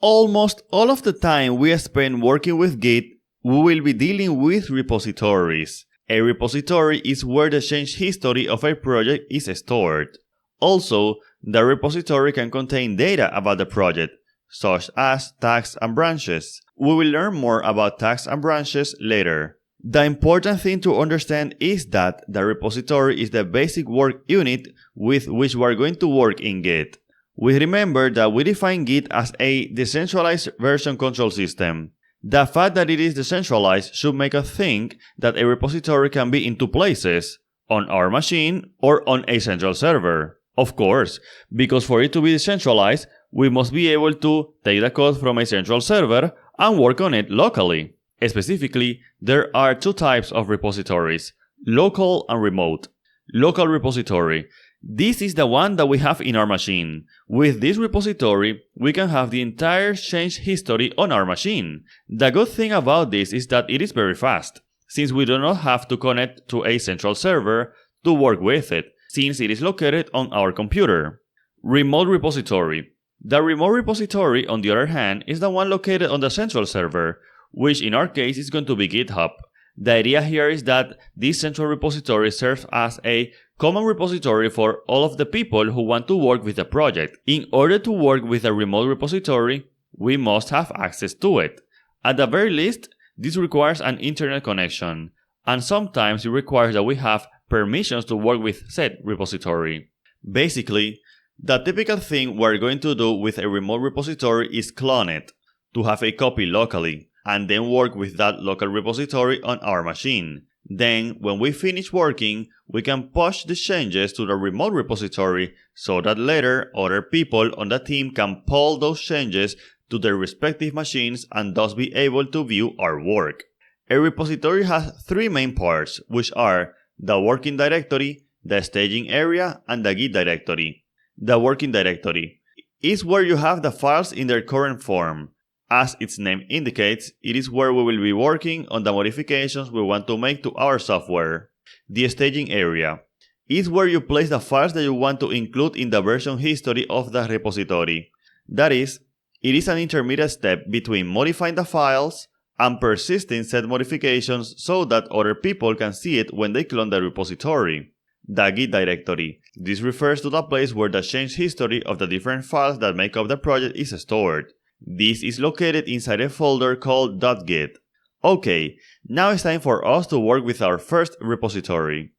Almost all of the time we spend working with Git, we will be dealing with repositories. A repository is where the change history of a project is stored. Also, the repository can contain data about the project, such as tags and branches. We will learn more about tags and branches later. The important thing to understand is that the repository is the basic work unit with which we are going to work in Git. We remember that we define Git as a decentralized version control system. The fact that it is decentralized should make us think that a repository can be in two places, on our machine or on a central server. Of course, because for it to be decentralized, we must be able to take the code from a central server and work on it locally. Specifically, there are two types of repositories, local and remote. Local repository. This is the one that we have in our machine. With this repository, we can have the entire change history on our machine. The good thing about this is that it is very fast, since we do not have to connect to a central server to work with it, since it is located on our computer. Remote repository. The remote repository, on the other hand, is the one located on the central server, which in our case is going to be GitHub. The idea here is that this central repository serves as a common repository for all of the people who want to work with the project. In order to work with a remote repository, we must have access to it. At the very least, this requires an internet connection, and sometimes it requires that we have permissions to work with said repository. Basically, the typical thing we're going to do with a remote repository is clone it, to have a copy locally, and then work with that local repository on our machine. Then, when we finish working, we can push the changes to the remote repository so that later other people on the team can pull those changes to their respective machines and thus be able to view our work. A repository has three main parts, which are the working directory, the staging area, and the Git directory. The working directory is where you have the files in their current form. As its name indicates, it is where we will be working on the modifications we want to make to our software. The staging area is where you place the files that you want to include in the version history of the repository. That is, it is an intermediate step between modifying the files and persisting said modifications so that other people can see it when they clone the repository. The Git directory. This refers to the place where the change history of the different files that make up the project is stored. This is located inside a folder called .git. Okay, now it's time for us to work with our first repository.